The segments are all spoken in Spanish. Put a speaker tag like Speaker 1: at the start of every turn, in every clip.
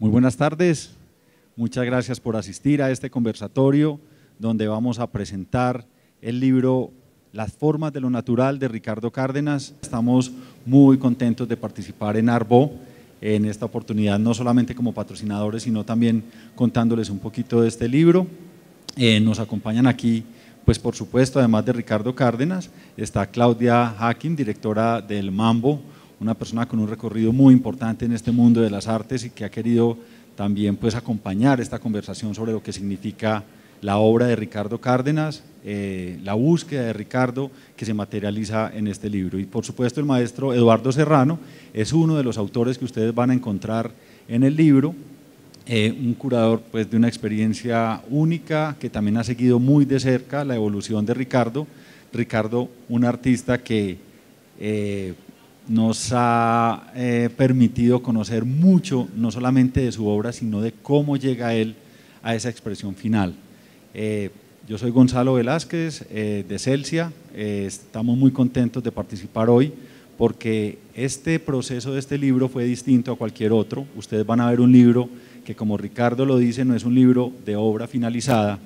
Speaker 1: Muy buenas tardes, muchas gracias por asistir a este conversatorio donde vamos a presentar el libro Las formas de lo natural de Ricardo Cárdenas. Estamos muy contentos de participar en Arbo en esta oportunidad, no solamente como patrocinadores, sino también contándoles un poquito de este libro. Nos acompañan aquí, pues por supuesto, además de Ricardo Cárdenas, está Claudia Hakim, directora del Mambo, una persona con un recorrido muy importante en este mundo de las artes y que ha querido también pues acompañar esta conversación sobre lo que significa la obra de Ricardo Cárdenas, la búsqueda de Ricardo que se materializa en este libro. Y por supuesto el maestro Eduardo Serrano es uno de los autores que ustedes van a encontrar en el libro, un curador pues de una experiencia única que también ha seguido muy de cerca la evolución de Ricardo. Ricardo, un artista que nos ha permitido conocer mucho, no solamente de su obra, sino de cómo llega él a esa expresión final. Yo soy Gonzalo Velázquez de Celsia, estamos muy contentos de participar hoy porque este proceso de este libro fue distinto a cualquier otro. Ustedes van a ver un libro que, como Ricardo lo dice, no es un libro de obra finalizada,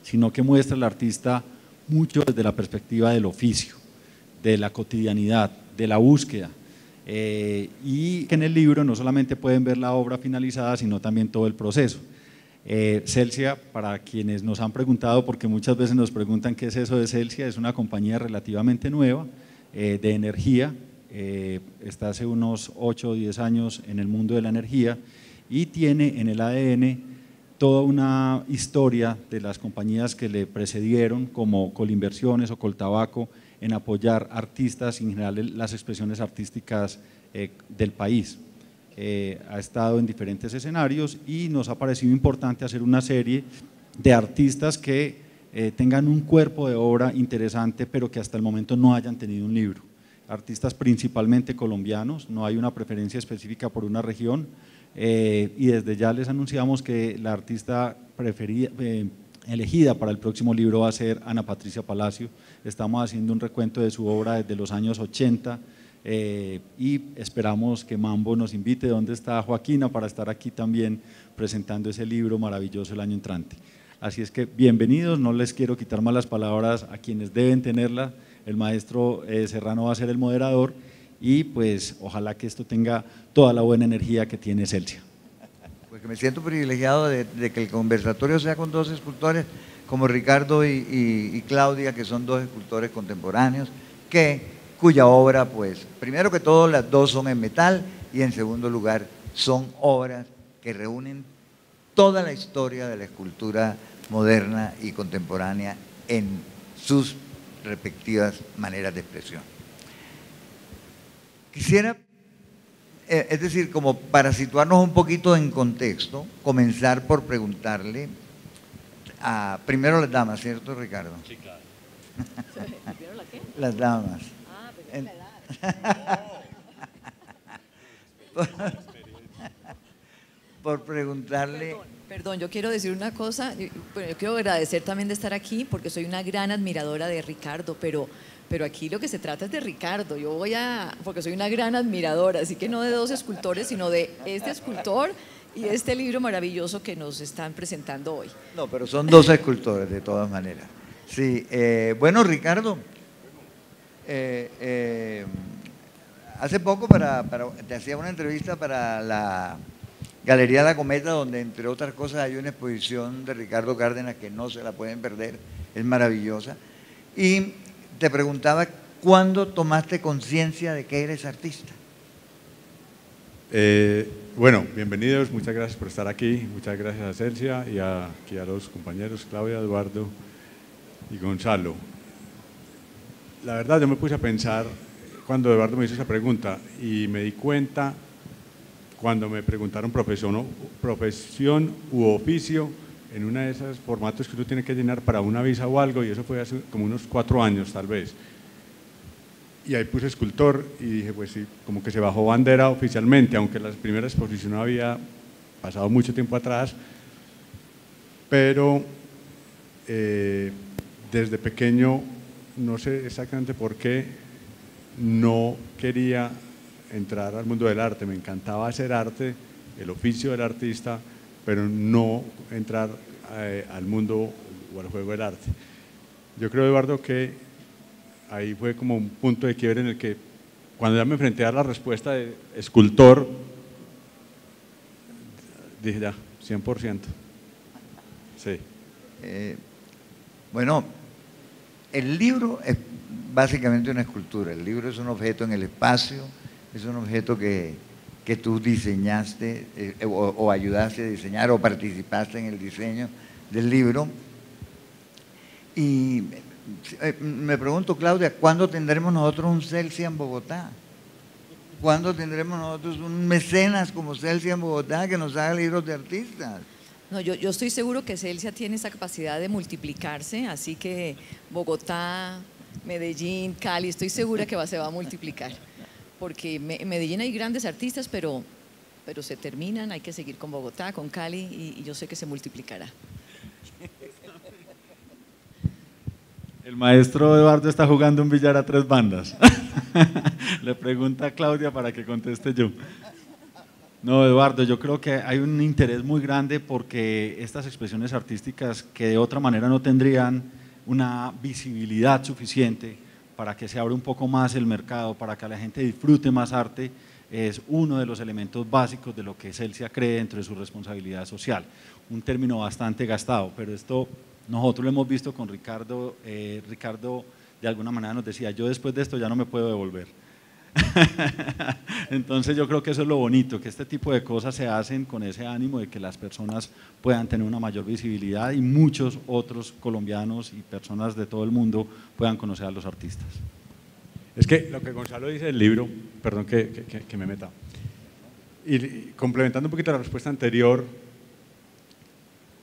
Speaker 1: sino que muestra al artista mucho desde la perspectiva del oficio, de la cotidianidad, de la búsqueda, y que en el libro no solamente pueden ver la obra finalizada, sino también todo el proceso. Celsia, para quienes nos han preguntado, porque muchas veces nos preguntan qué es eso de Celsia, es una compañía relativamente nueva de energía, está hace unos 8 o 10 años en el mundo de la energía y tiene en el ADN toda una historia de las compañías que le precedieron, como Colinversiones o Coltabaco, en apoyar artistas y en general las expresiones artísticas del país. Ha estado en diferentes escenarios y nos ha parecido importante hacer una serie de artistas que tengan un cuerpo de obra interesante, pero que hasta el momento no hayan tenido un libro. Artistas principalmente colombianos, no hay una preferencia específica por una región, y desde ya les anunciamos que la artista preferida, elegida para el próximo libro va a ser Ana Patricia Palacio. Estamos haciendo un recuento de su obra desde los años 80 y esperamos que Mambo nos invite. ¿Dónde está Joaquina? Para estar aquí también presentando ese libro maravilloso el año entrante. Así es que bienvenidos, no les quiero quitar más las palabras a quienes deben tenerla. El maestro Serrano va a ser el moderador y pues ojalá que esto tenga toda la buena energía que tiene Celsia.
Speaker 2: Pues que me siento privilegiado de que el conversatorio sea con dos escultores como Ricardo y Claudia, que son dos escultores contemporáneos, cuya obra, pues, primero que todo, las dos son en metal y en segundo lugar, son obras que reúnen toda la historia de la escultura moderna y contemporánea en sus respectivas maneras de expresión. Quisiera, es decir, como para situarnos un poquito en contexto, comenzar por preguntarle a, primero las damas, ¿cierto, Ricardo?
Speaker 3: Sí, claro.
Speaker 2: ¿Primero la qué? Las damas.
Speaker 3: Ah, pero la edad.
Speaker 2: Por preguntarle…
Speaker 3: Perdón, yo quiero decir una cosa, yo quiero agradecer también de estar aquí porque soy una gran admiradora de Ricardo, pero aquí lo que se trata es de Ricardo, porque soy una gran admiradora, así que no de dos escultores, sino de este escultor y este libro maravilloso que nos están presentando hoy.
Speaker 2: No, pero son dos escultores de todas maneras. Sí, bueno, Ricardo, hace poco te hacía una entrevista para la Galería La Cometa, donde entre otras cosas hay una exposición de Ricardo Cárdenas que no se la pueden perder, es maravillosa, y te preguntaba, ¿cuándo tomaste conciencia de que eres artista?
Speaker 4: Bueno, bienvenidos, muchas gracias por estar aquí, muchas gracias a Celsia y aquí a los compañeros Claudia, Eduardo y Gonzalo. La verdad, yo me puse a pensar cuando Eduardo me hizo esa pregunta y me di cuenta cuando me preguntaron profesión u oficio en una de esos formatos que uno tiene que llenar para una visa o algo, y eso fue hace como unos 4 años tal vez. Y ahí puse escultor y dije, pues sí, como que se bajó bandera oficialmente, aunque la primera exposición había pasado mucho tiempo atrás, pero desde pequeño, no sé exactamente por qué, no quería entrar al mundo del arte, me encantaba hacer arte, el oficio del artista, pero no entrar al mundo o al juego del arte. Yo creo, Eduardo, que ahí fue como un punto de quiebre en el que cuando ya me enfrenté a la respuesta de escultor, dije ya, 100%. Sí.
Speaker 2: Bueno, el libro es básicamente una escultura. El libro es un objeto en el espacio, es un objeto que tú diseñaste o ayudaste a diseñar o participaste en el diseño del libro. Y me pregunto, Claudia, ¿cuándo tendremos nosotros un Celsia en Bogotá? ¿Cuándo tendremos nosotros un mecenas como Celsia en Bogotá que nos haga libros de artistas?
Speaker 3: No, yo estoy seguro que Celsia tiene esa capacidad de multiplicarse, así que Bogotá, Medellín, Cali, estoy segura que se va a multiplicar, porque en Medellín hay grandes artistas, pero se terminan, hay que seguir con Bogotá, con Cali, y yo sé que se multiplicará.
Speaker 1: El maestro Eduardo está jugando un billar a 3 bandas. Le pregunta a Claudia para que conteste yo. No, Eduardo, yo creo que hay un interés muy grande porque estas expresiones artísticas que de otra manera no tendrían una visibilidad suficiente para que se abra un poco más el mercado, para que la gente disfrute más arte, es uno de los elementos básicos de lo que Celsia cree dentro de su responsabilidad social. Un término bastante gastado, pero esto nosotros lo hemos visto con Ricardo. Ricardo de alguna manera nos decía, yo después de esto ya no me puedo devolver. Entonces yo creo que eso es lo bonito, que este tipo de cosas se hacen con ese ánimo de que las personas puedan tener una mayor visibilidad y muchos otros colombianos y personas de todo el mundo puedan conocer a los artistas.
Speaker 4: Es que lo que Gonzalo dice del libro, perdón que me meta, y complementando un poquito la respuesta anterior,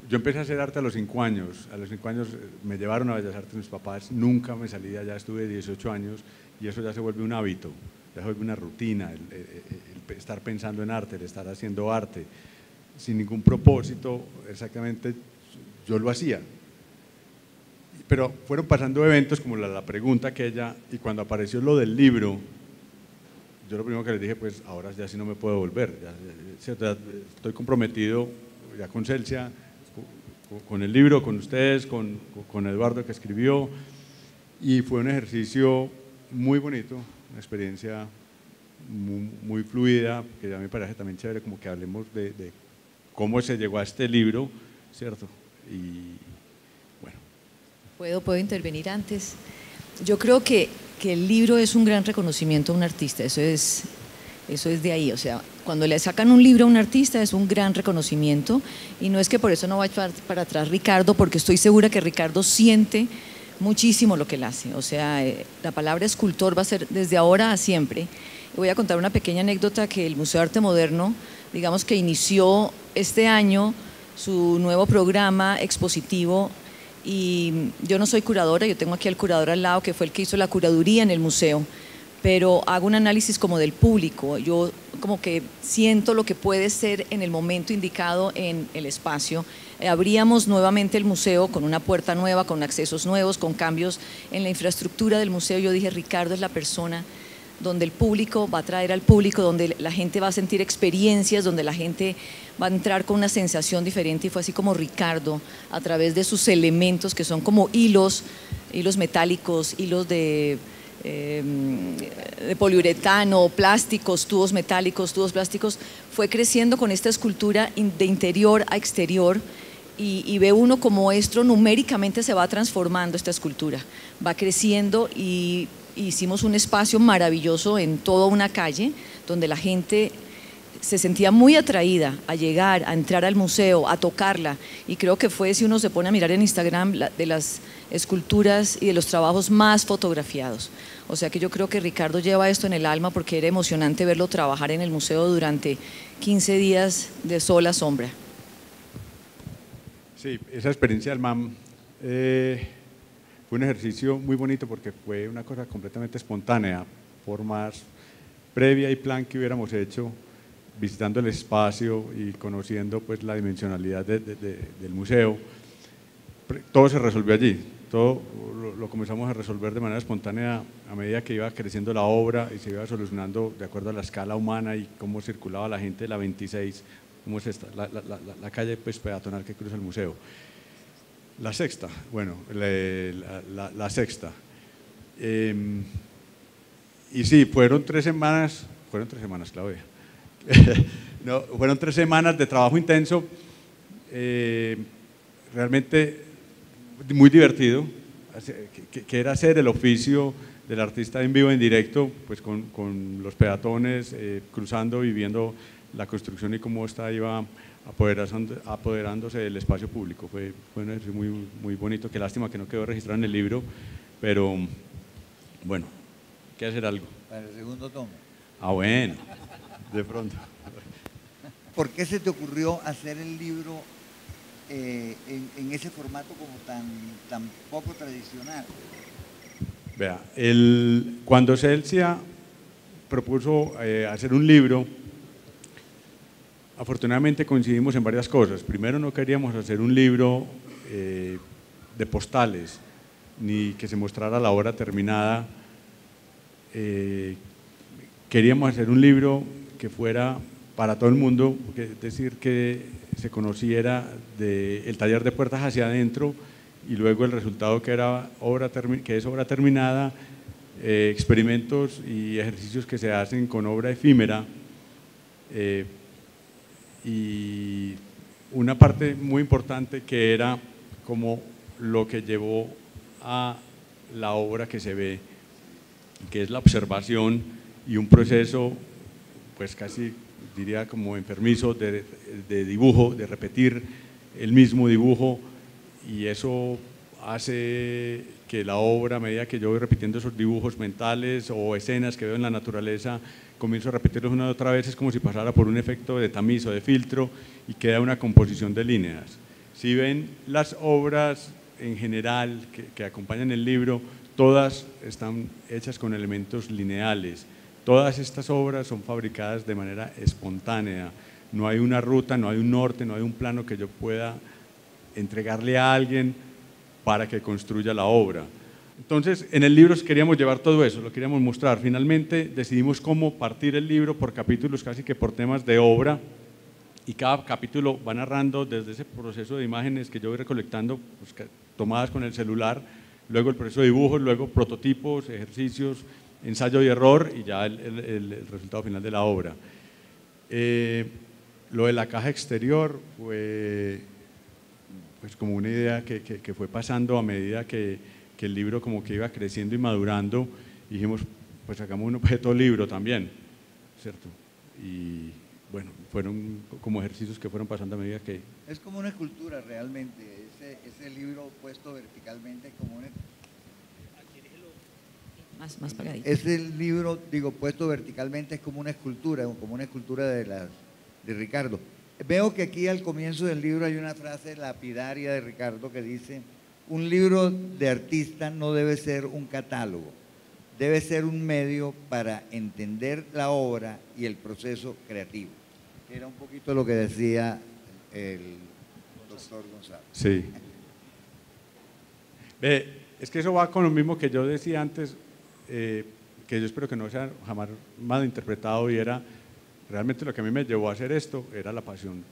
Speaker 4: yo empecé a hacer arte a los 5 años. A los 5 años me llevaron a Bellas Artes mis papás, nunca me salí de allá, estuve 18 años y eso ya se vuelve un hábito, ya se vuelve una rutina, el estar pensando en arte, el estar haciendo arte, sin ningún propósito, exactamente yo lo hacía. Pero fueron pasando eventos como la pregunta aquella, y cuando apareció lo del libro, yo lo primero que les dije, pues ahora ya sí no me puedo volver, ya estoy comprometido ya con Celsia, con el libro, con ustedes, con Eduardo que escribió, y fue un ejercicio muy bonito, una experiencia muy fluida, que ya me parece también chévere como que hablemos de cómo se llegó a este libro, ¿cierto? Y bueno.
Speaker 3: ¿Puedo intervenir antes? Yo creo que el libro es un gran reconocimiento a un artista, eso es de ahí, o sea, cuando le sacan un libro a un artista es un gran reconocimiento, y no es que por eso no vaya para atrás Ricardo, porque estoy segura que Ricardo siente muchísimo lo que él hace, o sea, la palabra escultor va a ser desde ahora a siempre. Voy a contar una pequeña anécdota que el Museo de Arte Moderno, digamos que inició este año su nuevo programa expositivo, y yo no soy curadora, yo tengo aquí al curador al lado que fue el que hizo la curaduría en el museo, pero hago un análisis como del público, yo como que siento lo que puede ser en el momento indicado en el espacio. Abríamos nuevamente el museo con una puerta nueva, con accesos nuevos, con cambios en la infraestructura del museo. Yo dije, Ricardo es la persona donde el público va a traer al público, donde la gente va a sentir experiencias, donde la gente va a entrar con una sensación diferente, y fue así como Ricardo, a través de sus elementos que son como hilos metálicos, hilos de poliuretano, plásticos, tubos metálicos, tubos plásticos, fue creciendo con esta escultura de interior a exterior, y ve uno como esto numéricamente se va transformando esta escultura, va creciendo, y hicimos un espacio maravilloso en toda una calle donde la gente se sentía muy atraída a llegar, a entrar al museo, a tocarla, y creo que fue, si uno se pone a mirar en Instagram, de las esculturas y de los trabajos más fotografiados. O sea que yo creo que Ricardo lleva esto en el alma, porque era emocionante verlo trabajar en el museo durante 15 días de sol a sombra.
Speaker 4: Sí, esa experiencia del MAM fue un ejercicio muy bonito porque fue una cosa completamente espontánea, por más previa y plan que hubiéramos hecho, visitando el espacio y conociendo pues la dimensionalidad del museo, todo se resolvió allí, todo lo comenzamos a resolver de manera espontánea a medida que iba creciendo la obra y se iba solucionando de acuerdo a la escala humana y cómo circulaba la gente de la 26 ¿Cómo es esta? La calle pues, peatonal que cruza el museo. La sexta, bueno, la sexta. Y sí, fueron 3 semanas, Claudia. No, fueron 3 semanas de trabajo intenso, realmente muy divertido, que era hacer el oficio del artista en vivo, en directo, pues con los peatones, cruzando y viendo la construcción y cómo esta iba apoderándose del espacio público. Fue un ejercicio muy, muy bonito. Qué lástima que no quedó registrado en el libro, pero bueno, hay que hacer algo.
Speaker 2: Para el segundo tomo.
Speaker 4: Ah, bueno, de pronto.
Speaker 2: ¿Por qué se te ocurrió hacer el libro en ese formato como tan poco tradicional?
Speaker 4: Vea, cuando Celsia propuso hacer un libro, afortunadamente coincidimos en varias cosas. Primero, no queríamos hacer un libro de postales, ni que se mostrara la obra terminada. Queríamos hacer un libro que fuera para todo el mundo, es decir, que se conociera el taller de puertas hacia adentro y luego el resultado que es obra terminada, experimentos y ejercicios que se hacen con obra efímera. Y una parte muy importante que era como lo que llevó a la obra que se ve, que es la observación y un proceso pues casi diría como enfermizo de dibujo, de repetir el mismo dibujo, y eso hace que la obra, a medida que yo voy repitiendo esos dibujos mentales o escenas que veo en la naturaleza, comienzo a repetirlos una y otra vez, es como si pasara por un efecto de tamiz o de filtro y queda una composición de líneas. Si ven las obras en general que acompañan el libro, todas están hechas con elementos lineales. Todas estas obras son fabricadas de manera espontánea. No hay una ruta, no hay un norte, no hay un plano que yo pueda entregarle a alguien para que construya la obra. Entonces, en el libro queríamos llevar todo eso, lo queríamos mostrar. Finalmente decidimos cómo partir el libro por capítulos, casi que por temas de obra, y cada capítulo va narrando desde ese proceso de imágenes que yo voy recolectando, pues, tomadas con el celular, luego el proceso de dibujos, luego prototipos, ejercicios, ensayo y error, y ya el resultado final de la obra. Lo de la caja exterior fue pues como una idea que fue pasando a medida que el libro como que iba creciendo y madurando, y dijimos, pues hagamos un objeto libro también, ¿cierto? Y bueno, fueron como ejercicios que fueron pasando a medida que…
Speaker 2: Es como una escultura realmente, ese libro puesto verticalmente es como una…
Speaker 3: Más pagadito.
Speaker 2: Ese libro, digo, puesto verticalmente es como una escultura de Ricardo. Veo que aquí al comienzo del libro hay una frase lapidaria de Ricardo que dice: un libro de artista no debe ser un catálogo, debe ser un medio para entender la obra y el proceso creativo. Era un poquito lo que decía el doctor Gonzalo.
Speaker 4: Sí. Es que eso va con lo mismo que yo decía antes, que yo espero que no sea jamás mal interpretado, y era realmente lo que a mí me llevó a hacer esto, era la pasión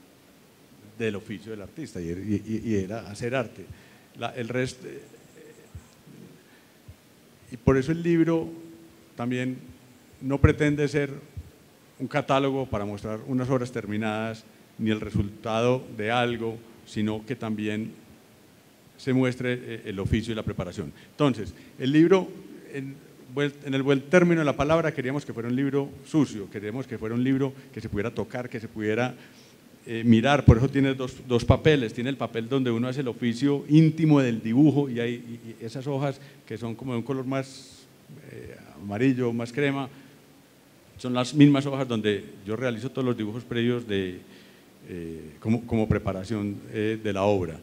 Speaker 4: del oficio del artista y era hacer arte. El resto, y por eso el libro también no pretende ser un catálogo para mostrar unas obras terminadas ni el resultado de algo, sino que también se muestre el oficio y la preparación. Entonces, el libro, en el buen término de la palabra, queríamos que fuera un libro sucio, queríamos que fuera un libro que se pudiera tocar, que se pudiera mirar. Por eso tiene dos papeles. Tiene el papel donde uno hace el oficio íntimo del dibujo, y hay esas hojas que son como de un color más amarillo, más crema, son las mismas hojas donde yo realizo todos los dibujos previos como preparación de la obra.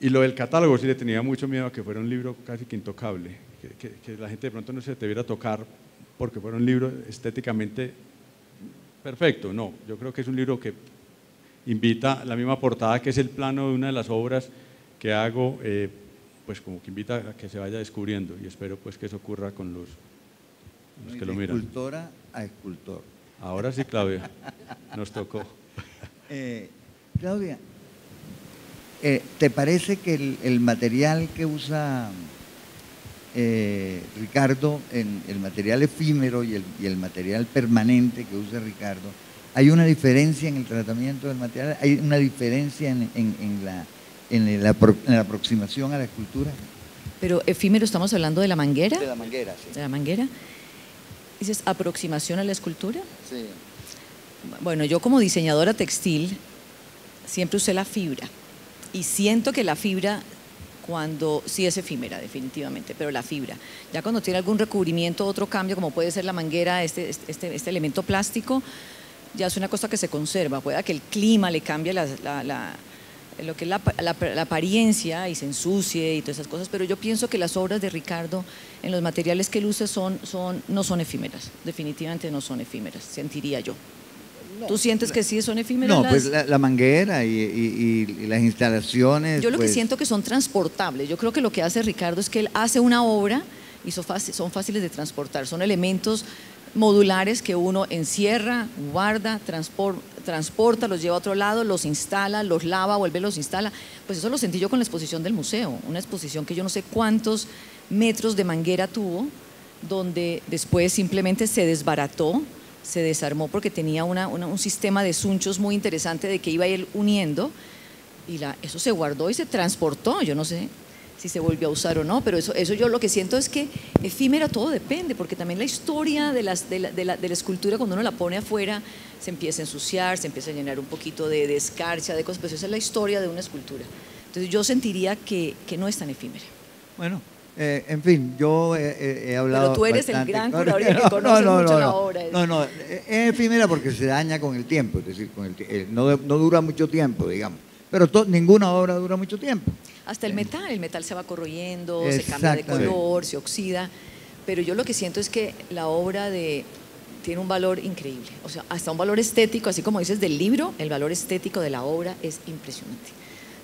Speaker 4: Y lo del catálogo sí le tenía mucho miedo a que fuera un libro casi que intocable, que la gente de pronto no se debiera tocar porque fuera un libro estéticamente perfecto. No, yo creo que es un libro que invita, la misma portada que es el plano de una de las obras que hago, pues como que invita a que se vaya descubriendo, y espero pues que eso ocurra con los que lo miran.
Speaker 2: De escultora a escultor.
Speaker 4: Ahora sí, Claudia, nos tocó.
Speaker 2: Claudia, ¿te parece que el material que usa Ricardo, el material efímero y el material permanente que usa Ricardo, hay una diferencia en el tratamiento del material? ¿Hay una diferencia en la aproximación a la escultura?
Speaker 3: Pero efímero, ¿estamos hablando de la manguera?
Speaker 2: De la manguera, sí.
Speaker 3: ¿De la manguera? ¿Dices aproximación a la escultura?
Speaker 2: Sí.
Speaker 3: Bueno, yo como diseñadora textil siempre usé la fibra y siento que la fibra sí es efímera definitivamente, pero la fibra, ya cuando tiene algún recubrimiento, otro cambio, como puede ser la manguera, este elemento plástico, ya es una cosa que se conserva, puede que el clima le cambie lo que es la apariencia y se ensucie y todas esas cosas, pero yo pienso que las obras de Ricardo en los materiales que él usa no son efímeras, definitivamente no son efímeras, sentiría yo. ¿Tú sientes que sí son efímeras?
Speaker 2: No, pues la manguera y las instalaciones.
Speaker 3: Yo lo que
Speaker 2: pues,
Speaker 3: siento que son transportables. Yo creo que lo que hace Ricardo es que él hace una obra y son fáciles de transportar. Son elementos modulares que uno encierra, guarda, transporta, los lleva a otro lado, los instala, los lava, vuelve, los instala. Pues eso lo sentí yo con la exposición del museo. Una exposición que yo no sé cuántos metros de manguera tuvo, donde después simplemente se desbarató, se desarmó porque tenía un sistema de sunchos muy interesante de que iba a ir uniendo y eso se guardó y se transportó. Yo no sé si se volvió a usar o no, pero eso yo lo que siento es que efímera todo depende, porque también la historia de la escultura cuando uno la pone afuera se empieza a ensuciar, se empieza a llenar un poquito de escarcha, de cosas, pero esa es la historia de una escultura. Entonces yo sentiría que no es tan efímera.
Speaker 2: Bueno, en fin, yo he hablado.
Speaker 3: Pero tú eres
Speaker 2: bastante,
Speaker 3: el gran curador que conoce mucho la obra.
Speaker 2: No, es efímera porque se daña con el tiempo, es decir, no dura mucho tiempo, digamos. Pero ninguna obra dura mucho tiempo.
Speaker 3: Hasta el metal se va corroyendo, se cambia de color, se oxida. Pero yo lo que siento es que la obra tiene un valor increíble. O sea, hasta un valor estético, así como dices del libro, el valor estético de la obra es impresionante.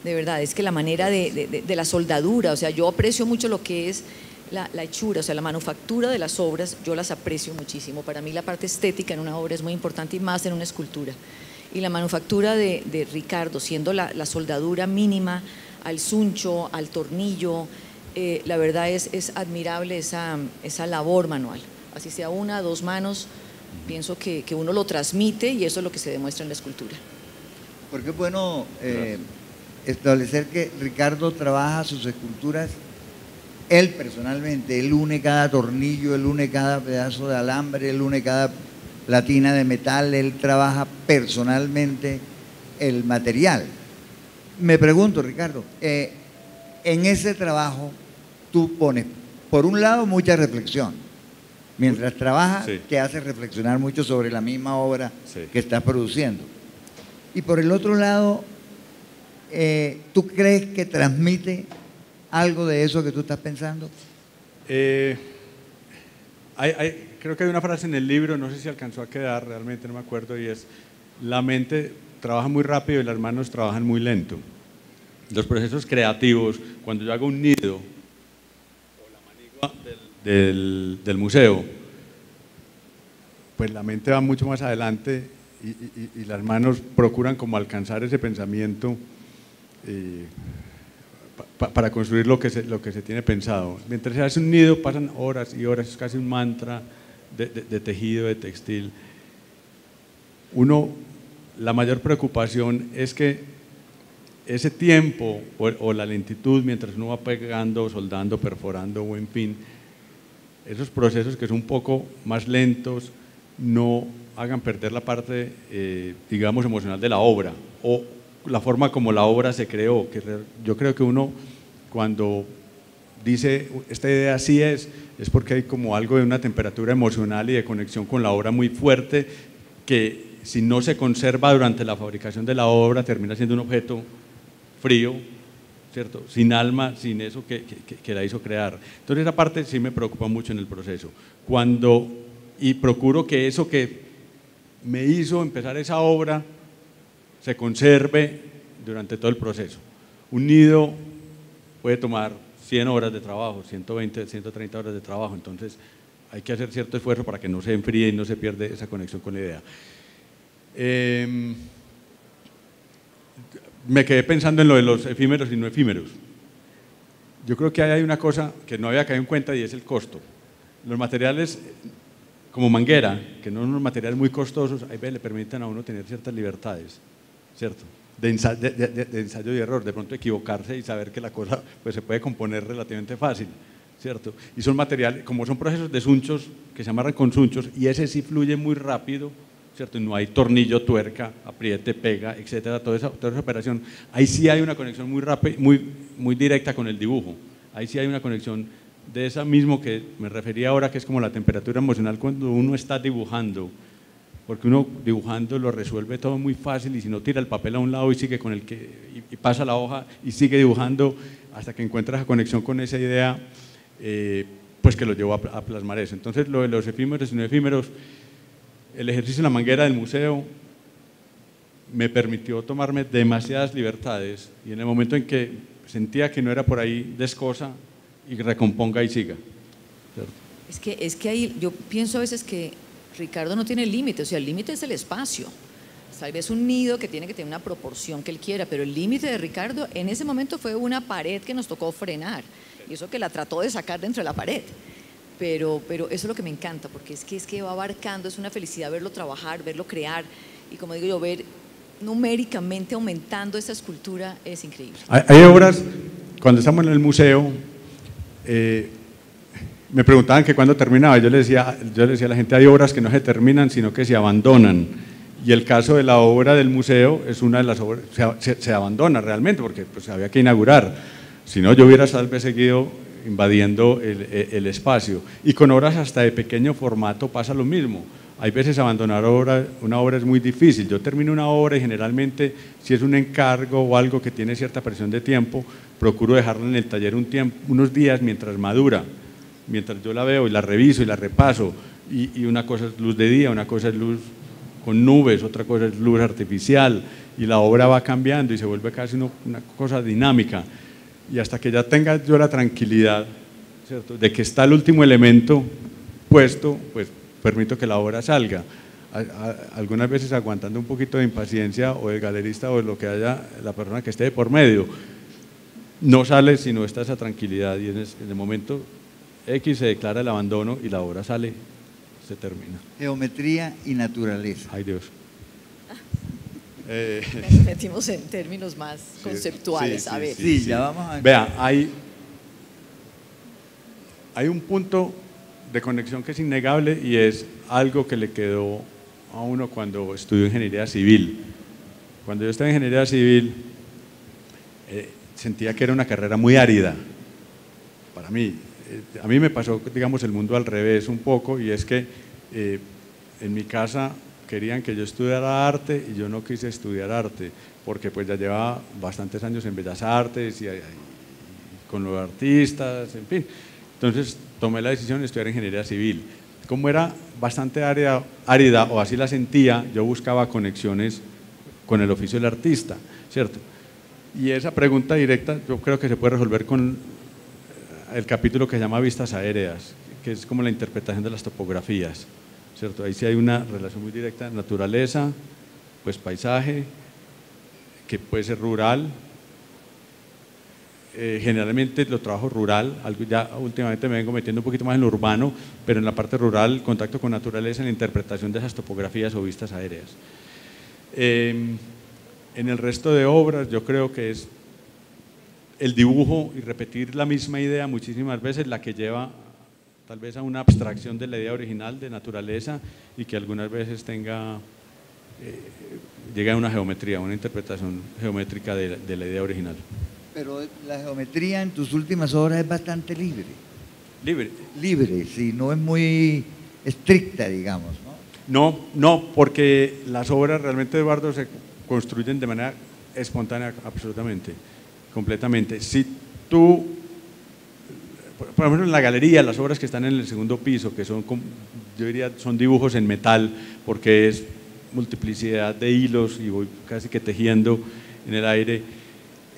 Speaker 3: De verdad, es que la manera de la soldadura, o sea, yo aprecio mucho lo que es la hechura, o sea, la manufactura de las obras, yo las aprecio muchísimo. Para mí la parte estética en una obra es muy importante y más en una escultura. Y la manufactura de Ricardo, siendo la soldadura mínima al suncho, al tornillo, la verdad es admirable esa labor manual. Así sea una, dos manos, pienso que uno lo transmite y eso es lo que se demuestra en la escultura.
Speaker 2: Porque es bueno establecer que Ricardo trabaja sus esculturas, él personalmente, él une cada tornillo, él une cada pedazo de alambre, él une cada platina de metal, él trabaja personalmente el material. Me pregunto, Ricardo, en ese trabajo tú pones, por un lado, mucha reflexión. Mientras trabajas, sí, te hace reflexionar mucho sobre la misma obra, sí, que estás produciendo. Y por el otro lado, ¿tú crees que transmite algo de eso que tú estás pensando?
Speaker 4: Creo que hay una frase en el libro, no sé si alcanzó a quedar, realmente no me acuerdo, y es: la mente trabaja muy rápido y las manos trabajan muy lento. Los procesos creativos, cuando yo hago un nido o la manigua del museo, pues la mente va mucho más adelante y las manos procuran como alcanzar ese pensamiento para construir lo que se tiene pensado. Mientras se hace un nido pasan horas y horas, es casi un mantra de tejido, de textil. La mayor preocupación es que ese tiempo o la lentitud mientras uno va pegando, soldando, perforando o en fin, esos procesos que son un poco más lentos no hagan perder la parte, digamos, emocional de la obra o la forma como la obra se creó. Que yo creo que uno cuando dice esta idea así es porque hay como algo de una temperatura emocional y de conexión con la obra muy fuerte que si no se conserva durante la fabricación de la obra termina siendo un objeto frío, ¿cierto? Sin alma, sin eso que la hizo crear. Entonces esa parte sí me preocupa mucho en el proceso. Y procuro que eso que me hizo empezar esa obra se conserve durante todo el proceso. Un nido puede tomar 100 horas de trabajo, 120, 130 horas de trabajo, entonces hay que hacer cierto esfuerzo para que no se enfríe y no se pierda esa conexión con la idea. me quedé pensando en lo de los efímeros y no efímeros. Yo creo que hay una cosa que no había caído en cuenta y es el costo. Los materiales como Manguera, que no son unos materiales muy costosos, ahí le permiten a uno tener ciertas libertades, ¿cierto? De ensayo y error, de pronto equivocarse y saber que la cosa pues, se puede componer relativamente fácil, ¿cierto? Y son materiales, como son procesos de sunchos, que se amarran con sunchos, y ese sí fluye muy rápido, ¿cierto? No hay tornillo, tuerca, apriete, pega, etcétera, toda esa operación. Ahí sí hay una conexión muy rápida, muy directa con el dibujo. Ahí sí hay una conexión de esa mismo que me refería ahora, que es como la temperatura emocional cuando uno está dibujando, porque uno dibujando lo resuelve todo muy fácil y si no tira el papel a un lado y sigue con y pasa la hoja y sigue dibujando hasta que encuentra esa conexión con esa idea, pues que lo llevó a plasmar eso. Entonces lo de los efímeros y no efímeros, el ejercicio en la Manguera del museo me permitió tomarme demasiadas libertades y en el momento en que sentía que no era por ahí, descosa y recomponga y siga. ¿Cierto?
Speaker 3: Es que ahí yo pienso a veces que Ricardo no tiene límite, o sea, el límite es el espacio. Tal vez un nido que tiene que tener una proporción que él quiera, pero el límite de Ricardo en ese momento fue una pared que nos tocó frenar, y eso que la trató de sacar dentro de la pared. Pero eso es lo que me encanta, porque es que va abarcando, es una felicidad verlo trabajar, verlo crear, y como digo yo, ver numéricamente aumentando esa escultura es increíble.
Speaker 4: Hay obras, cuando estamos en el museo, me preguntaban que cuándo terminaba, yo le decía a la gente, hay obras que no se terminan, sino que se abandonan, y el caso de la obra del museo es una de las obras, se abandona realmente, porque pues, había que inaugurar, si no yo hubiera tal vez seguido invadiendo el espacio, y con obras hasta de pequeño formato pasa lo mismo. Hay veces abandonar una obra es muy difícil. Yo termino una obra y generalmente si es un encargo o algo que tiene cierta presión de tiempo, procuro dejarla en el taller unos días mientras madura, mientras yo la veo y la reviso y la repaso, y una cosa es luz de día, una cosa es luz con nubes, otra cosa es luz artificial, y la obra va cambiando y se vuelve casi una cosa dinámica, y hasta que ya tenga yo la tranquilidad, ¿cierto?, de que está el último elemento puesto, pues permito que la obra salga. Algunas veces aguantando un poquito de impaciencia o del galerista o de lo que haya la persona que esté de por medio, no sale sino está esa tranquilidad, y en el momento X se declara el abandono y la obra sale, se termina.
Speaker 2: Geometría y naturaleza.
Speaker 4: Ay Dios.
Speaker 3: Nos metimos en términos más conceptuales,
Speaker 2: sí,
Speaker 3: a ver.
Speaker 2: Sí, ya vamos a...
Speaker 4: Vea, hay un punto de conexión que es innegable y es algo que le quedó a uno cuando estudió ingeniería civil. Cuando yo estaba en ingeniería civil, sentía que era una carrera muy árida para mí. A mí me pasó, digamos, el mundo al revés un poco, y es que en mi casa querían que yo estudiara arte y yo no quise estudiar arte, porque pues ya llevaba bastantes años en Bellas Artes y con los artistas, en fin. Entonces tomé la decisión de estudiar ingeniería civil. Como era bastante árida, o así la sentía, yo buscaba conexiones con el oficio del artista, ¿cierto? Y esa pregunta directa yo creo que se puede resolver con el capítulo que se llama Vistas Aéreas, que es como la interpretación de las topografías, ¿cierto? Ahí sí hay una relación muy directa, naturaleza, pues paisaje, que puede ser rural. Generalmente lo trabajo rural, ya últimamente me vengo metiendo un poquito más en lo urbano, pero en la parte rural, contacto con naturaleza, en la interpretación de esas topografías o vistas aéreas. En el resto de obras yo creo que es el dibujo y repetir la misma idea muchísimas veces la que lleva tal vez a una abstracción de la idea original de naturaleza, y que algunas veces llegue a una geometría, una interpretación geométrica de la idea original.
Speaker 2: Pero la geometría en tus últimas obras es bastante libre.
Speaker 4: ¿Libre?
Speaker 2: Libre, sí, no es muy estricta, digamos, ¿no?
Speaker 4: No, porque las obras realmente, Eduardo, se construyen de manera espontánea absolutamente, completamente. Si tú, por ejemplo, en la galería, las obras que están en el segundo piso, que son, yo diría, son dibujos en metal, porque es multiplicidad de hilos y voy casi que tejiendo en el aire.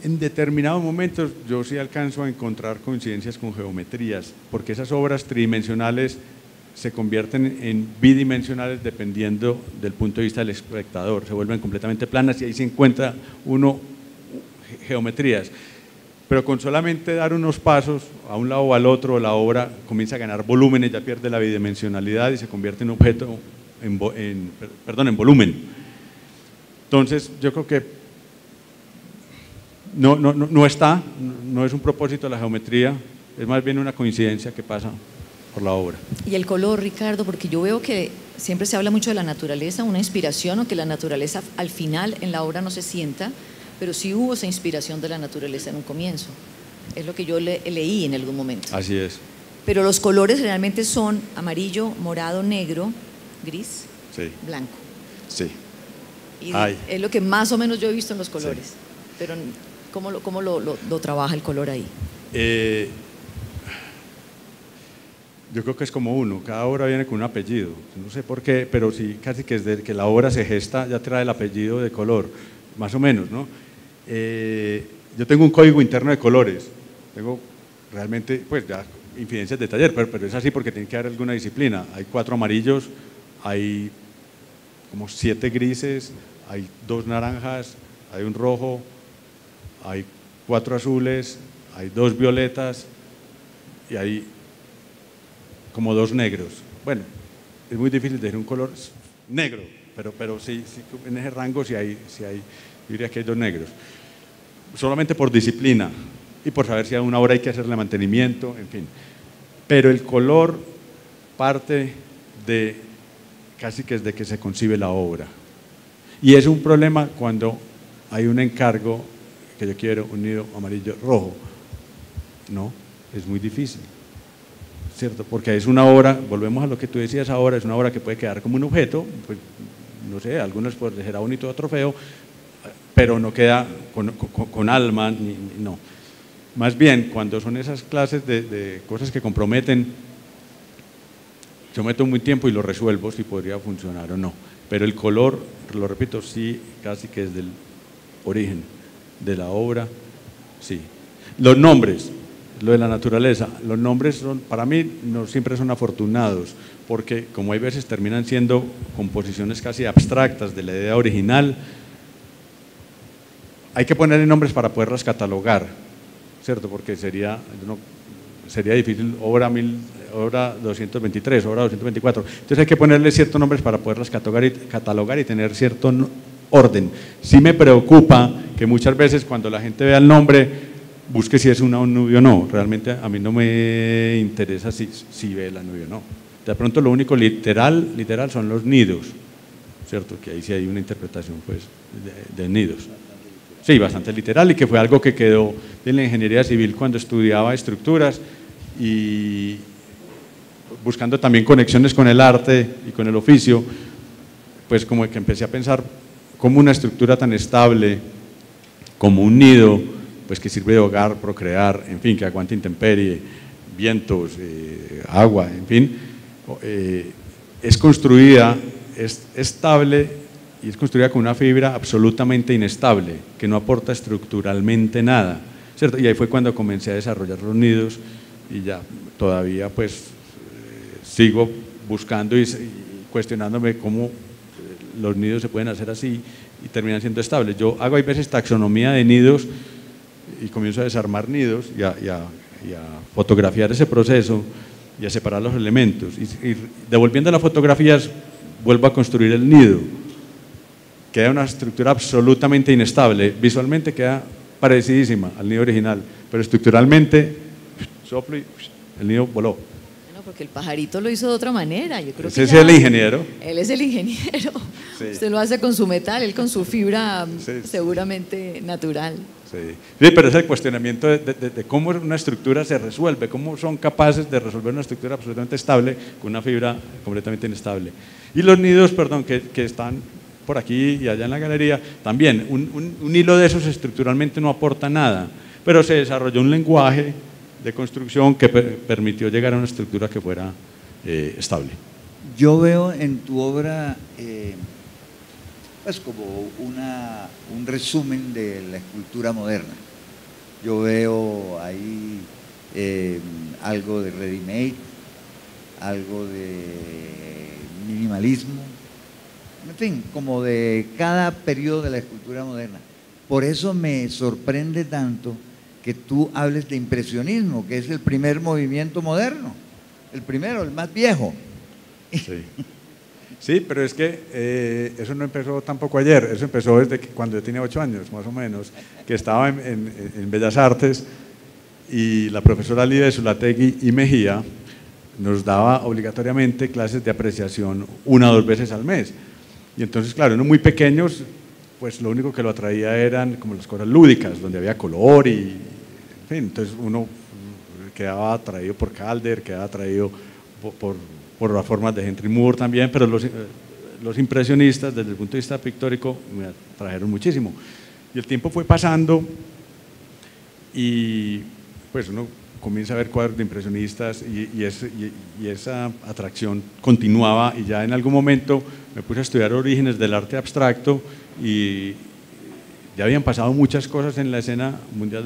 Speaker 4: En determinados momentos yo sí alcanzo a encontrar coincidencias con geometrías, porque esas obras tridimensionales se convierten en bidimensionales dependiendo del punto de vista del espectador, se vuelven completamente planas, y ahí se encuentra uno geometrías, pero con solamente dar unos pasos a un lado o al otro, la obra comienza a ganar volúmenes, ya pierde la bidimensionalidad y se convierte en objeto, en volumen. Entonces, yo creo que no es un propósito de la geometría, es más bien una coincidencia que pasa por la obra.
Speaker 3: Y el color, Ricardo, porque yo veo que siempre se habla mucho de la naturaleza, una inspiración, aunque la naturaleza al final en la obra no se sienta, pero sí hubo esa inspiración de la naturaleza en un comienzo. Es lo que yo leí en algún momento.
Speaker 4: Así es.
Speaker 3: Pero los colores realmente son amarillo, morado, negro, gris,
Speaker 4: Sí.
Speaker 3: blanco.
Speaker 4: Sí.
Speaker 3: Y es lo que más o menos yo he visto en los colores.
Speaker 4: Sí.
Speaker 3: Pero ¿cómo lo trabaja el color ahí?
Speaker 4: Yo creo que es como uno, cada obra viene con un apellido, no sé por qué, pero sí, casi que desde que la obra se gesta ya trae el apellido de color, más o menos, ¿no? Yo tengo un código interno de colores, tengo realmente, pues ya infidencias de taller, pero es así porque tiene que haber alguna disciplina. Hay 4 amarillos, hay como 7 grises, hay 2 naranjas, hay un rojo, hay 4 azules, hay 2 violetas y hay como 2 negros. Bueno, es muy difícil decir un color negro, pero sí en ese rango sí hay, yo diría que hay 2 negros. Solamente por disciplina y por saber si a una obra hay que hacerle mantenimiento, en fin. Pero el color parte de casi que desde que se concibe la obra. Y es un problema cuando hay un encargo que yo quiero un nido amarillo rojo. No, es muy difícil, ¿cierto? Porque es una obra, volvemos a lo que tú decías ahora, es una obra que puede quedar como un objeto, pues no sé, algunos pues será bonito o trofeo, pero no queda con alma, no. Más bien, cuando son esas clases de cosas que comprometen, yo meto muy tiempo y lo resuelvo si podría funcionar o no. Pero el color, lo repito, sí, casi que es del origen de la obra, sí. Los nombres, lo de la naturaleza, los nombres son, para mí no siempre son afortunados, porque como hay veces terminan siendo composiciones casi abstractas de la idea original, hay que ponerle nombres para poderlas catalogar, ¿cierto? Porque sería difícil, obra 223, obra 224. Entonces hay que ponerle ciertos nombres para poderlas catalogar y tener cierto orden. Sí me preocupa que muchas veces cuando la gente vea el nombre, busque si es un nubio o no. Realmente a mí no me interesa si ve la nubio o no. De pronto lo único literal son los nidos, ¿cierto? Que ahí sí hay una interpretación pues, de nidos. Sí, bastante literal, y que fue algo que quedó de la ingeniería civil cuando estudiaba estructuras y buscando también conexiones con el arte y con el oficio, pues como que empecé a pensar cómo una estructura tan estable como un nido, pues que sirve de hogar, procrear, en fin, que aguante intemperie, vientos, agua, en fin, es construida, es estable y es construida con una fibra absolutamente inestable, que no aporta estructuralmente nada, ¿cierto? Y ahí fue cuando comencé a desarrollar los nidos y ya todavía pues sigo buscando y cuestionándome cómo los nidos se pueden hacer así y terminan siendo estables. Yo hago a veces taxonomía de nidos y comienzo a desarmar nidos y a fotografiar ese proceso y a separar los elementos. Y devolviendo las fotografías, vuelvo a construir el nido. Queda una estructura absolutamente inestable. Visualmente queda parecidísima al nido original, pero estructuralmente, soplo y el nido voló.
Speaker 3: Bueno, porque el pajarito lo hizo de otra manera. Yo creo
Speaker 4: Ese
Speaker 3: que
Speaker 4: es el ingeniero.
Speaker 3: Él es el ingeniero.
Speaker 4: Sí.
Speaker 3: Usted lo hace con su metal, él con su fibra
Speaker 4: Sí.
Speaker 3: seguramente natural.
Speaker 4: Sí, pero es el cuestionamiento de cómo una estructura se resuelve, cómo son capaces de resolver una estructura absolutamente estable con una fibra completamente inestable. Y los nidos, perdón, que están por aquí y allá en la galería, también, un hilo de esos estructuralmente no aporta nada, pero se desarrolló un lenguaje de construcción que permitió llegar a una estructura que fuera estable.
Speaker 2: Yo veo en tu obra pues como un resumen de la escultura moderna. Yo veo ahí algo de ready-made, algo de minimalismo, en fin, como de cada periodo de la escultura moderna. Por eso me sorprende tanto que tú hables de impresionismo, que es el primer movimiento moderno, el primero, el más viejo.
Speaker 4: Sí. Sí, pero es que eso no empezó tampoco ayer, eso empezó desde cuando yo tenía 8 años, más o menos, que estaba en Bellas Artes y la profesora Lidia Zulategui y Mejía nos daba obligatoriamente clases de apreciación 1 o 2 veces al mes. Y entonces, claro, uno muy pequeños, pues lo único que lo atraía eran como las cosas lúdicas, donde había color y, en fin, entonces uno quedaba atraído por Calder, quedaba atraído por las formas de Henry Moore también, pero los impresionistas desde el punto de vista pictórico me atrajeron muchísimo. Y el tiempo fue pasando y pues uno comienza a ver cuadros de impresionistas y esa atracción continuaba, y ya en algún momento me puse a estudiar orígenes del arte abstracto y ya habían pasado muchas cosas en la escena mundial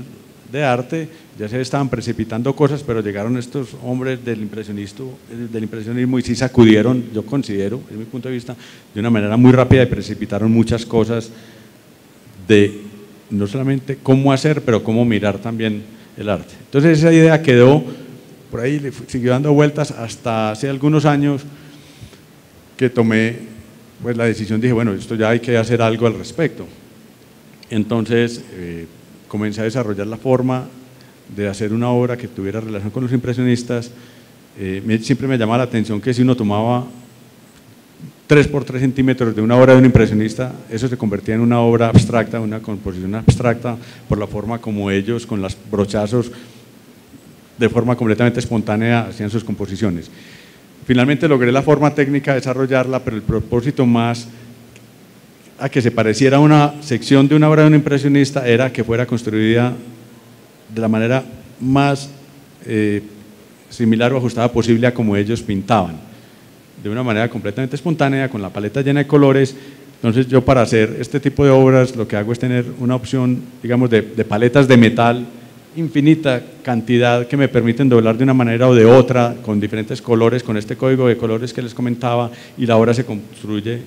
Speaker 4: de arte, ya se estaban precipitando cosas, pero llegaron estos hombres del impresionismo y sí sacudieron, yo considero, desde mi punto de vista, de una manera muy rápida, y precipitaron muchas cosas de no solamente cómo hacer, pero cómo mirar también el arte. Entonces esa idea quedó por ahí, le siguió dando vueltas hasta hace algunos años que tomé pues la decisión, dije, bueno, esto ya hay que hacer algo al respecto. Entonces comencé a desarrollar la forma de hacer una obra que tuviera relación con los impresionistas. Siempre me llamaba la atención que si uno tomaba 3 por 3 centímetros de una obra de un impresionista, eso se convertía en una obra abstracta, una composición abstracta, por la forma como ellos, con los brochazos, de forma completamente espontánea, hacían sus composiciones. Finalmente logré la forma técnica, desarrollarla, pero el propósito más a que se pareciera a una sección de una obra de un impresionista era que fuera construida de la manera más similar o ajustada posible a como ellos pintaban, de una manera completamente espontánea, con la paleta llena de colores. Entonces yo, para hacer este tipo de obras, lo que hago es tener una opción, digamos, de paletas de metal, infinita cantidad, que me permiten doblar de una manera o de otra, con diferentes colores, con este código de colores que les comentaba, y la obra se construye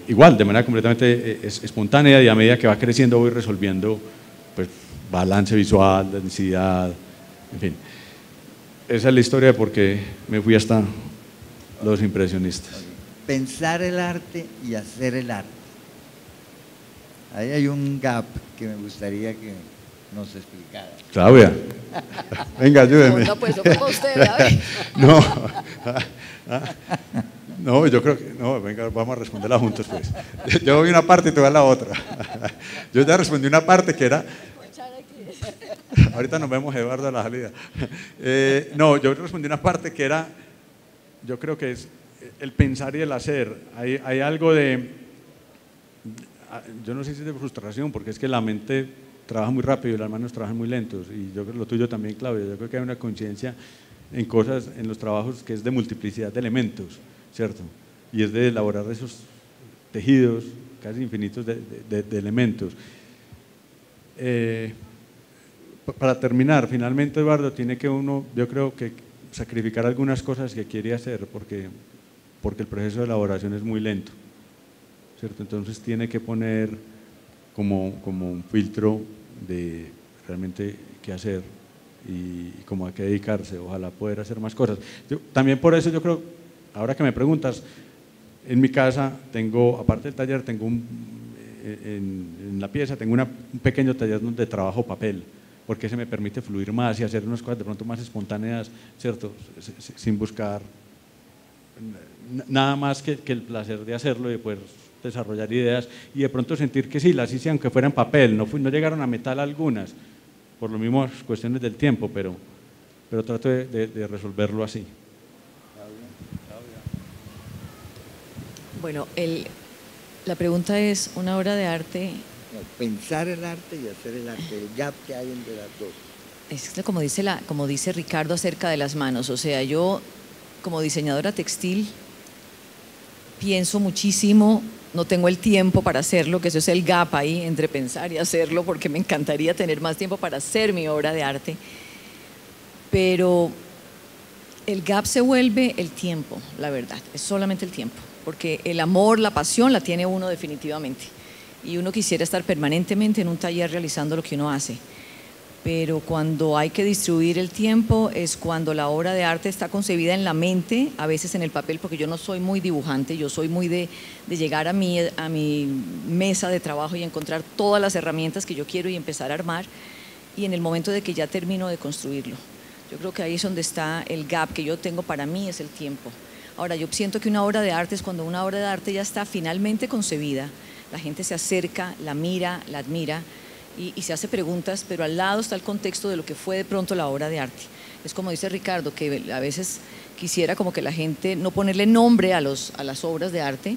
Speaker 4: igual, de manera completamente espontánea, y a medida que va creciendo voy resolviendo pues, balance visual, densidad, en fin. Esa es la historia de por qué me fui hasta los impresionistas.
Speaker 2: Pensar el arte y hacer el arte. Ahí hay un gap que me gustaría que nos explicara.
Speaker 4: Claudia, venga, ayúdeme.
Speaker 3: No, pues, usted, a ver.
Speaker 4: No, yo creo que, no, venga, vamos a responderla juntos pues. Yo voy una parte y tú vas la otra. Yo ya respondí una parte que era… Ahorita nos vemos, Eduardo, a la salida. No, yo respondí una parte que era, yo creo que es el pensar y el hacer. Hay algo de, yo no sé si es de frustración, porque es que la mente trabaja muy rápido y las manos trabajan muy lentos, y yo creo lo tuyo también, Claudia. Yo creo que hay una coincidencia en cosas, en los trabajos, que es de multiplicidad de elementos, ¿cierto? Y es de elaborar esos tejidos casi infinitos de elementos. Para terminar, finalmente, Eduardo, tiene que uno, yo creo que sacrificar algunas cosas que quiere hacer, porque el proceso de elaboración es muy lento, ¿cierto? Entonces tiene que poner como un filtro de realmente qué hacer y cómo hay que dedicarse, ojalá poder hacer más cosas. También por eso yo creo, ahora que me preguntas, en mi casa tengo, aparte del taller, tengo en la pieza tengo un pequeño taller donde trabajo papel, porque se me permite fluir más y hacer unas cosas de pronto más espontáneas, ¿cierto? Sin buscar nada más que el placer de hacerlo y de poder desarrollar ideas, y de pronto sentir que sí, las hice aunque fuera en papel, no llegaron a metal algunas, por lo mismo cuestiones del tiempo, pero trato de resolverlo así.
Speaker 3: Bueno, la pregunta es, ¿una obra de arte?
Speaker 2: No, pensar el arte y hacer el arte, el gap que hay entre las dos.
Speaker 3: Es como dice Ricardo acerca de las manos. O sea, yo como diseñadora textil pienso muchísimo, no tengo el tiempo para hacerlo, que eso es el gap ahí entre pensar y hacerlo, porque me encantaría tener más tiempo para hacer mi obra de arte. Pero el gap se vuelve el tiempo, la verdad, es solamente el tiempo, porque el amor, la pasión la tiene uno definitivamente. y uno quisiera estar permanentemente en un taller realizando lo que uno hace. Pero cuando hay que distribuir el tiempo es cuando la obra de arte está concebida en la mente, a veces en el papel, porque yo no soy muy dibujante, yo soy muy de llegar a mi mesa de trabajo y encontrar todas las herramientas que yo quiero y empezar a armar, y en el momento de que ya termino de construirlo. Yo creo que ahí es donde está el gap que yo tengo para mí, es el tiempo. Ahora, yo siento que una obra de arte es cuando una obra de arte ya está finalmente concebida, la gente se acerca, la mira, la admira, y se hace preguntas, pero al lado está el contexto de lo que fue de pronto la obra de arte. Es como dice Ricardo, que a veces quisiera como que la gente no ponerle nombre a las obras de arte,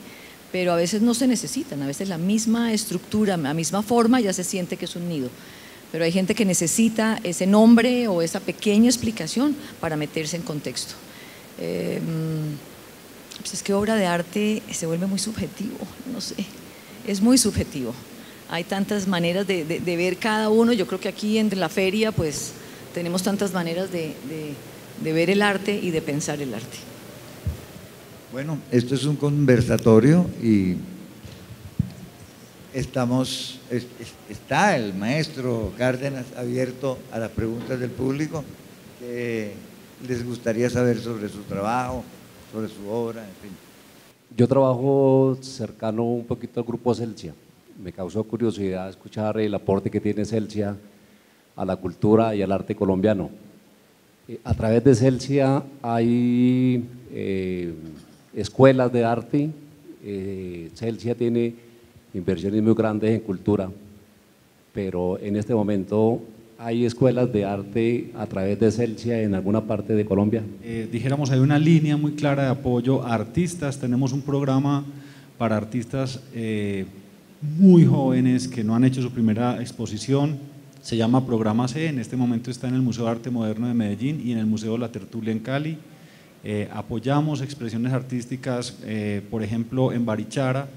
Speaker 3: pero a veces no se necesitan, a veces la misma estructura, la misma forma ya se siente que es un nido. Pero hay gente que necesita ese nombre o esa pequeña explicación para meterse en contexto. Pues es que obra de arte se vuelve muy subjetivo, no sé, es muy subjetivo. Hay tantas maneras de ver cada uno. Yo creo que aquí en la feria pues tenemos tantas maneras de ver el arte y de pensar el arte.
Speaker 2: Bueno, esto es un conversatorio y está el maestro Cárdenas abierto a las preguntas del público que les gustaría saber sobre su trabajo, sobre su obra, en fin.
Speaker 5: Yo trabajo cercano un poquito al grupo Celsia. Me causó curiosidad escuchar el aporte que tiene Celsia a la cultura y al arte colombiano. A través de Celsia hay escuelas de arte. Celsia tiene inversiones muy grandes en cultura, pero en este momento hay escuelas de arte a través de Celsia en alguna parte de Colombia.
Speaker 1: Dijéramos, hay una línea muy clara de apoyo a artistas. Tenemos un programa para artistas muy jóvenes que no han hecho su primera exposición, se llama Programa C, en este momento está en el Museo de Arte Moderno de Medellín y en el Museo La Tertulia en Cali. Apoyamos expresiones artísticas, por ejemplo en Barichara,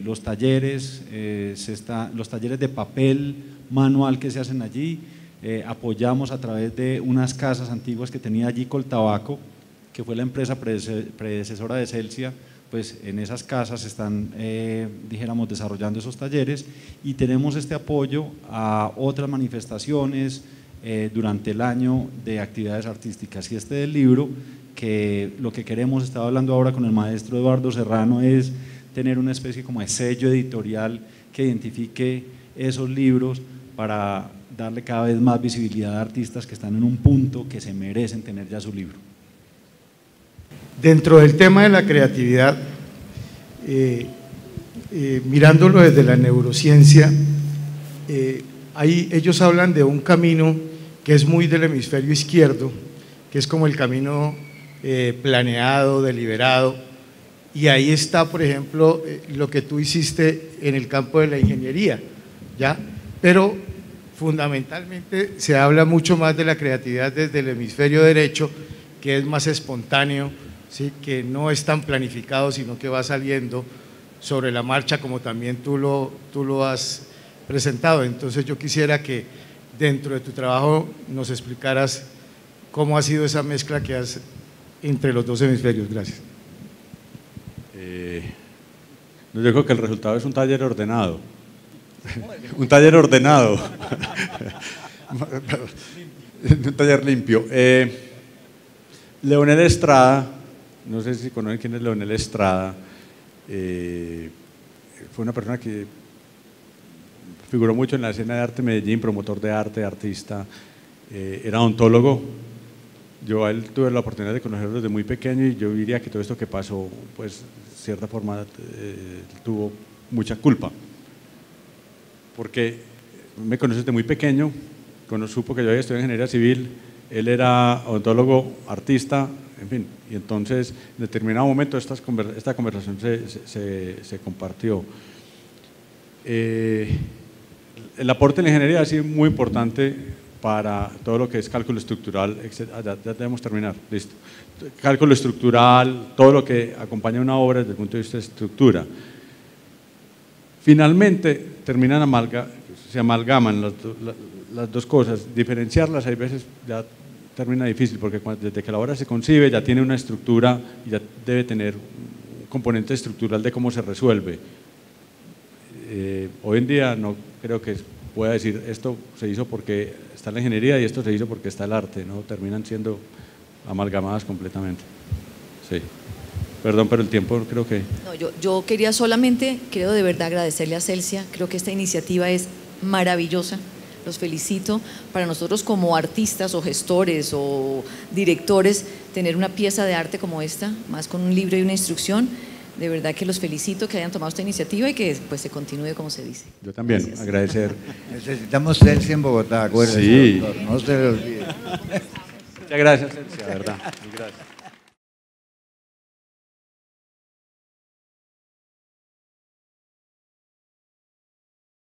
Speaker 1: los talleres de papel manual que se hacen allí, apoyamos a través de unas casas antiguas que tenía allí Coltabaco, que fue la empresa predecesora de Celsia. Pues en esas casas están, dijéramos, desarrollando esos talleres, y tenemos este apoyo a otras manifestaciones durante el año de actividades artísticas. Y este del libro, que lo que queremos, estaba hablando ahora con el maestro Eduardo Serrano, es tener una especie como de sello editorial que identifique esos libros para darle cada vez más visibilidad a artistas que están en un punto que se merecen tener ya su libro.
Speaker 6: Dentro del tema de la creatividad, mirándolo desde la neurociencia, ellos hablan de un camino que es muy del hemisferio izquierdo, que es como el camino planeado, deliberado, y ahí está, por ejemplo, lo que tú hiciste en el campo de la ingeniería, ¿ya? Pero fundamentalmente se habla mucho más de la creatividad desde el hemisferio derecho, que es más espontáneo, ¿sí? Que no es tan planificado, sino que va saliendo sobre la marcha, como también tú lo has presentado. Entonces yo quisiera que dentro de tu trabajo nos explicaras cómo ha sido esa mezcla que has entre los dos hemisferios. Gracias.
Speaker 4: Yo digo que el resultado es un taller ordenado. Un taller ordenado. Un taller limpio. Leonel Estrada, no sé si conocen quién es Leonel Estrada, fue una persona que figuró mucho en la escena de arte de Medellín, promotor de arte, artista, era odontólogo. Yo a él tuve la oportunidad de conocerlo desde muy pequeño, y yo diría que todo esto que pasó, pues, de cierta forma, tuvo mucha culpa. Porque me conoce desde muy pequeño, cuando supo que yo había estudiado ingeniería civil, él era odontólogo, artista, en fin, y entonces en determinado momento esta conversación se compartió. El aporte en la ingeniería ha sido muy importante para todo lo que es cálculo estructural, etc. Ya debemos terminar, listo. Cálculo estructural, todo lo que acompaña una obra desde el punto de vista de estructura. Finalmente se amalgaman las dos cosas. Diferenciarlas hay veces ya termina difícil, porque desde que la obra se concibe ya tiene una estructura y ya debe tener un componente estructural de cómo se resuelve. hoy en día no creo que pueda decir esto se hizo porque está la ingeniería y esto se hizo porque está el arte, ¿no? Terminan siendo amalgamadas completamente. Sí. Perdón, pero el tiempo creo que…
Speaker 3: No, yo quería solamente, quiero de verdad agradecerle a Celsia, creo que esta iniciativa es maravillosa, los felicito. Para nosotros como artistas o gestores o directores, tener una pieza de arte como esta, más con un libro y una instrucción, de verdad que los felicito que hayan tomado esta iniciativa y que pues se continúe como se dice.
Speaker 4: Yo también,
Speaker 3: Gracias.
Speaker 4: agradecer.
Speaker 2: Necesitamos Celsia en Bogotá, acuérdense,
Speaker 4: Sí.
Speaker 2: doctor, no se le olvide.
Speaker 4: Muchas gracias, Celsia, de verdad. Muy gracias.